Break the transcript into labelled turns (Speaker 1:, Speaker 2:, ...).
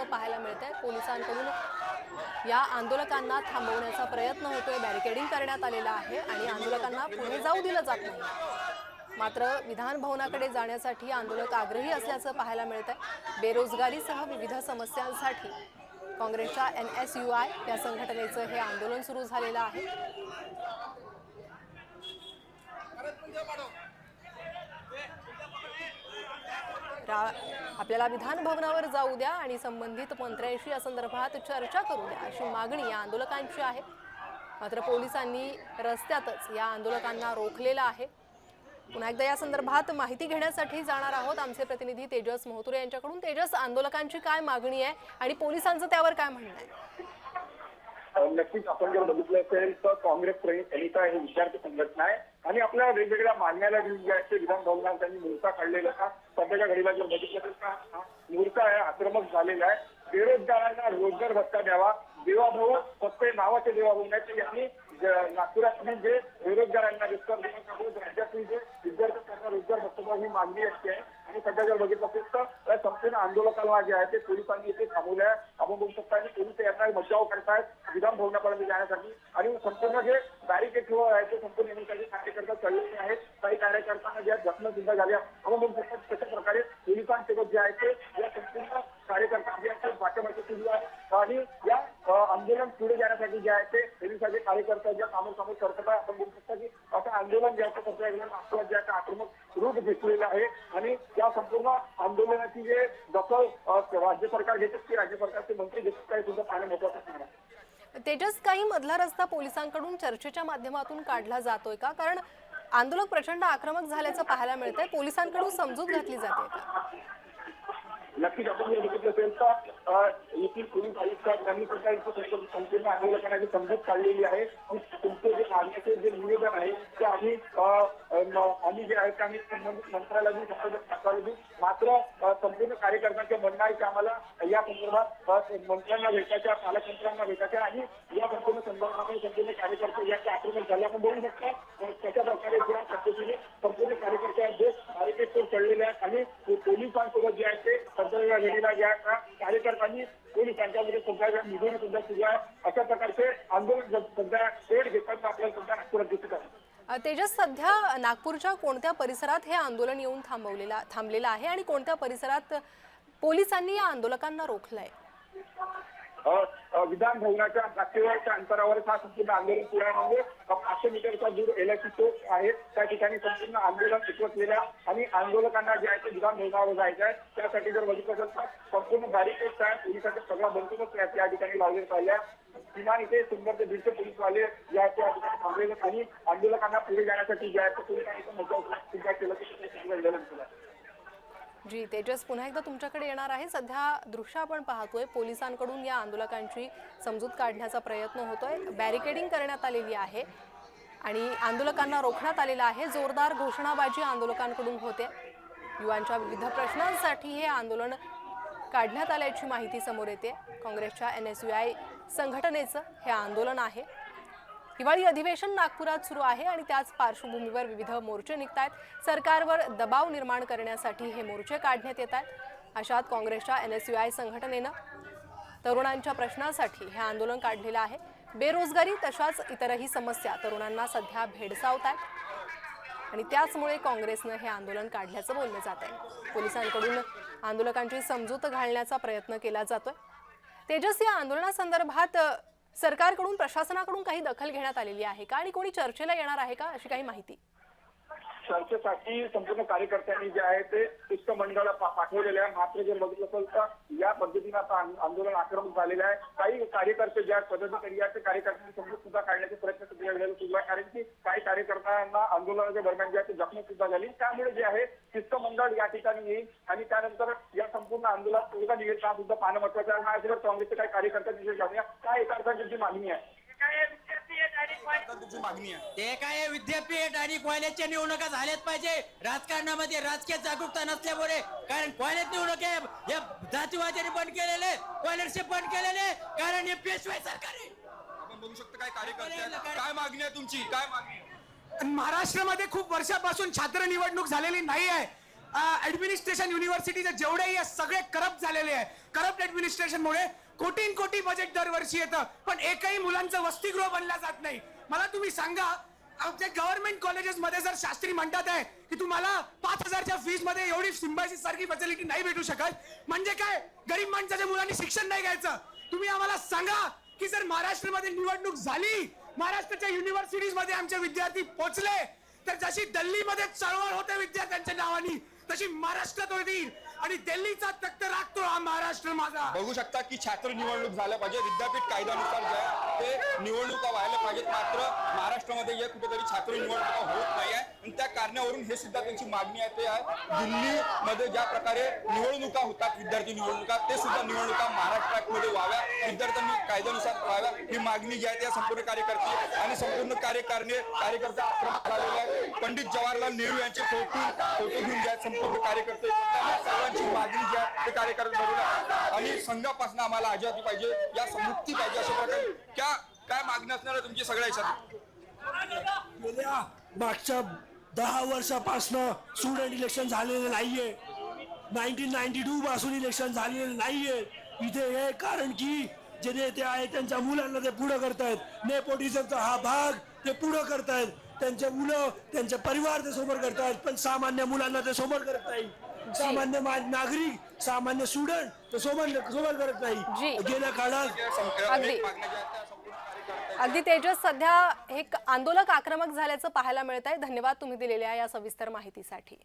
Speaker 1: पाहायला मिळतंय। पोलिसांकडून या आंदोलकांना थांबवण्याचा प्रयत्न होतोय, बॅरिकेडिंग करण्यात आलेला आहे आणि आंदोलकांना पुढे जाऊ दिलं जात नाही। मात्र विधान भवनाकडे जाण्यासाठी आंदोलक आग्रही असल्याचं पाहायला मिळतंय। बेरोजगारीसह विविध समस्यांसाठी काँग्रेसच्या NSUI या संघटनेचं हे आंदोलन सुरू झालेलं आहे। आपल्याला विधान भवनावर जाऊ द्या आणि संबंधित मंत्र्यांशी या संदर्भात चर्चा करू द्या अशी मागणी या आंदोलकांची आहे। मात्र पोलिसांनी रस्त्यातच या आंदोलकांना रोखलेलं आहे। पुन्हा एकदा या संदर्भात माहिती घेण्यासाठी जाणार आहोत आमचे प्रतिनिधी तेजस मोहतुरे यांच्याकडून। तेजस, आंदोलकांची काय मागणी आहे आणि पोलिसांचं त्यावर काय म्हणणं आहे?
Speaker 2: नक्कीच आपण जर बघितलं असेल तर काँग्रेस प्रणिता ही विद्यार्थी संघटना आहे आणि आपल्या वेगवेगळ्या मागण्याला घेऊन जे आहे विधान भवनात त्यांनी मोर्चा काढलेला का सध्याच्या घडीला जर बघितलं तर का मोर्चा आहे आक्रमक झालेला आहे। बेरोजगारांना रोजगार भत्ता द्यावा, देवाभाऊ फक्त नावाचे देवाभाऊ नाही तर यांनी नागपुरातील जे बेरोजगारांना रोजगार देण्यासाठी राज्यातील जे विद्यार्थ्यांना रोजगार भत्ता ही मागणी असते आणि सध्या जर बघितलं असेल तर संपूर्ण आंदोलकांना जे आहे ते पोलिसांनी इथे थांबवलं आहे। आपण बघू शकता की पोलीस यांना बचाव करतायत विधान भवनापर्यंत जाण्यासाठी आणि संपूर्ण जे बॅरिकेड ठेवा आहे ते संपूर्ण नेहमीसाठी कार्यकर्ता चढलेले आहेत। काही कार्यकर्त्यांना ज्या जखमा सुद्धा झाल्या आपण बघू शकतो कशा प्रकारे पोलिसांसोबत जे आहे ते या संपूर्ण कार्यकर्ता जे आहेत पाठीमागे सुरू आहे आणि या आंदोलन पुढे जाण्यासाठी जे आहे ते पोलिसांचे कार्यकर्ते ज्या समोर करतात आहे। आपण बघू शकता की असं आंदोलन जे आहे सध्या नागपुरात जे आहे आक्रमक रूप घेतलेलं आहे आणि या संपूर्ण आंदोलनाची जे दखल राज्य सरकार घेते ती राज्य सरकारचे मंत्री घेतात काही सुद्धा पाहणं महत्त्वाचं आहे।
Speaker 1: तेजस, काही मधला रस्ता पोलिसांकडून चर्चेच्या माध्यमातून काढला जातोय का? कारण आंदोलक प्रचंड आक्रमक झाल्याचं पाहायला मिळतंय। पोलिसांकडून समजूत घातली जाते का?
Speaker 2: नक्कीच आपण जर बघितलं असेल तर येथील पोलीस आयुक्त यांनी सुद्धा इथं संपूर्ण आंदोलकांना समजूत काढलेली आहे। तुमचे जे मागण्याचे जे निवेदन आहे ते आम्ही जे आहे ते आम्ही संबंधित मंत्र्याला देऊ मात्र संपूर्ण कार्यकर्त्यांचे म्हणणं आहे की आम्हाला या संदर्भात मंत्र्यांना भेटायच्या पालकमंत्र्यांना भेटायच्या आणि या संपूर्ण संदर्भामध्ये संपूर्ण कार्यकर्ते याचे आक्रमण झाले आपण बघू शकता त्याच्या प्रकारे ज्या पद्धतीने संपूर्ण कार्यकर्ते जे बॅरिकेडवर चढलेले आहेत आणि पोलिसांसोबत जे आहे ते सध्या घडीला या कार्यकर्त्यांनी पोलिसांच्यामध्ये सध्या निधन सुद्धा सुरू आहे। अशा प्रकारचे आंदोलन सध्या पेट घेताना आपल्याला सध्या नागपुरात दिसत आहे।
Speaker 1: तेजस, सध्या नागपूरच्या कोणत्या परिसरात हे आंदोलन येऊन थांबलेलं आहे आणि कोणत्या परिसरात पोलिसांनी या आंदोलकांना रोखलंय?
Speaker 2: विधान भवनाच्या नाक्यावरच्या अंतरावर हा संपूर्ण आंदोलन पुढे म्हणजे 500 मीटरचा दूर LIC चौक आहे। त्या ठिकाणी संपूर्ण आंदोलन एकवटलेलं आणि आंदोलकांना जे आहे ते विधान भवनावर जायचं आहे। त्यासाठी जर बघितलं असेल तर संपूर्ण बॅरिकेड्स आहे, पोलिसांचा सगळा बंदोबस्त या ठिकाणी लावलेला पाहिजे। किमान इथे सुंदर ते 150 पोलीसवाले या ठिकाणी थांबलेले आणि आंदोलकांना पुढे जाण्यासाठी जे आहे ते पोलिसांनी मदत केलं।
Speaker 1: जी तेजस, पुन्हा एकदा तुमच्याकडे येणार आहे। सध्या दृश्य आपण पाहतोय पोलिसांकडून या आंदोलकांची समजूत काढण्याचा प्रयत्न होतोय, बॅरिकेडिंग करण्यात आलेली आहे आणि आंदोलकांना रोखण्यात आलेलं आहे। जोरदार घोषणाबाजी आंदोलकांकडून होते। युवांच्या विविध प्रश्नांसाठी हे आंदोलन काढण्यात आल्याची माहिती समोर येते। काँग्रेसच्या NSUI संघटनेचं हे आंदोलन आहे। हिवाळी अधिवेशन नागपुरात सुरू आहे आणि त्याच पार्श्वभूमीवर विविध मोर्चे निघतायत। सरकारवर दबाव निर्माण करण्यासाठी हे मोर्चे काढण्यात येत आहेत। अशात काँग्रेसच्या NSUI संघटनेनं तरुणांच्या प्रश्नासाठी हे आंदोलन काढलेलं आहे। बेरोजगारी तशाच इतरही समस्या तरुणांना सध्या भेडसावत आहेत आणि त्याचमुळे काँग्रेसनं हे आंदोलन काढल्याचं बोललं जात आहे। पोलिसांकडून आंदोलकांची समजूत घालण्याचा प्रयत्न केला जातोय। तेजस, या आंदोलनासंदर्भात सरकारकडून प्रशासनाकडून काही दखल घेण्यात आलेली आहे का आणि कोणी चर्चेला येणार आहे का अशी काही माहिती?
Speaker 2: चर्चेसाठी संपूर्ण कार्यकर्त्यांनी जे आहे ते शिष्टमंडळाला पाठवलेले आहे। मात्र जर बघितलं असेल तर या पद्धतीने आता आंदोलन आक्रमक झालेलं आहे। काही कार्यकर्ते ज्या पदाधिकारी आहेत ते कार्यकर्त्यांनी समजूत सुद्धा काढण्याचे प्रयत्न सुरू आहे कारण की काही कार्यकर्त्यांना आंदोलनाच्या दरम्यान जे आहे ते जखमी सुद्धा झाली। त्यामुळे जे आहे शिष्टमंडळ या ठिकाणी येईल आणि त्यानंतर या संपूर्ण आंदोलनात निवेदन सुद्धा पाहणं महत्वाचं आहे। माझ्यासोबत काँग्रेसचे काही कार्यकर्त्यांची जाऊया काय एका अर्थाची मागणी आहे?
Speaker 3: ते काय विद्यापीठ आणि कॉलेजच्या निवडणुका झाल्याच पाहिजे। राजकारणामध्ये राजकीय जागरूकता नसल्यामुळे कारण कॉलेज निवडणूक या जातीवाद्यांनी बंद केलेले, स्कॉलरशिप बंद केलेले कारण हे पेशवाई सरकार आहे।
Speaker 4: आपण बघू शकतो काय कार्यकर्ते काय मागणी आहे तुमची, काय मागणी?
Speaker 5: महाराष्ट्रामध्ये खूप वर्षापासून छात्र निवडणूक झालेली नाही आहे ऍडमिनिस्ट्रेशन युनिव्हर्सिटीचे जेवढेही आहे सगळे करप्ट झालेले आहे. करप्ट ऍडमिनिस्ट्रेशनमुळे कोटी बजेट दरवर्षी येतं, पण एकही मुलांचं वसतिगृह बनलं जात नाही. मला तुम्ही सांगा, आमच्या गव्हर्नमेंट कॉलेजेस मध्ये जर शास्त्री म्हणतात आहे की तुम्हाला 5,000च्या फीस मध्ये एवढी सिम्बायसिस सारखी फॅसिलिटी नाही भेटू शकत, म्हणजे काय? गरीब माणसाच्या मुलांनी शिक्षण नाही घ्यायचं? तुम्ही आम्हाला सांगा की जर महाराष्ट्रामध्ये निवडणूक झाली, महाराष्ट्राच्या युनिव्हर्सिटीज मध्ये आमचे विद्यार्थी पोहोचले, तर जशी दिल्लीमध्ये चळवळ होते विद्यार्थ्यांच्या नावानी, तशी महाराष्ट्रात होईल. आणि दिल्लीचा तख्त राखतो हा महाराष्ट्र माझा.
Speaker 4: बघू शकता की छात्र निवडणूक झाल्या पाहिजे, विद्यापीठ कायद्यानुसार जे आहे ते निवडणुका व्हायला पाहिजेत. मात्र महाराष्ट्रामध्ये जे कुठेतरी छात्र निवडणुका होत नाही आहे आणि त्या कारणावरून हे सुद्धा त्यांची मागणी आहे ते आहे दिल्लीमध्ये ज्या प्रकारे निवडणुका होतात, विद्यार्थी निवडणुका, ते सुद्धा निवडणुका महाराष्ट्रामध्ये व्हाव्या, विद्यार्थ्यांनी कायद्यानुसार व्हाव्या, ही मागणी जी आहे त्या संपूर्ण कार्यकर्ते आणि संपूर्ण कार्यकर्ते आक्रमक झालेले आहेत. पंडित जवाहरलाल नेहरू यांचे फोटो घेऊन जे आहेत संपूर्ण कार्यकर्ते सर्वांची मागणी जी आहे ते कार्यकर्ते धरून आहे. आणि संघापासून आम्हाला आजादी पाहिजे, या मुक्ती पाहिजे, अशा प्रकारे काय मागणी असणार आहे तुमची सगळ्या याच्यात?
Speaker 6: गेल्या मागच्या 10 वर्षापासून स्टुडंट इलेक्शन झालेलं नाहीये. 1992 पासून इलेक्शन झालेलं नाहीये. इथे हे कारण की जे नेते आहेत त्यांच्या मुलांना ते पुढे करतायत. नेपोटिझमचा हा भाग ते पुढे करतायत. त्यांचे मुलं, त्यांचे परिवार ते समोर करतायत, पण सामान्य मुलांना ते समोर करत नाही. सामान्य नागरिक, सामान्य स्टुडंट ते समोर करत नाही. गेल्या काळात
Speaker 1: अगदी अगदी तेजस, सध्या एक आंदोलक आक्रमक झाल्याचं पाहायला मिळत आहे. धन्यवाद तुम्ही दिलेल्या या सविस्तर माहितीसाठी.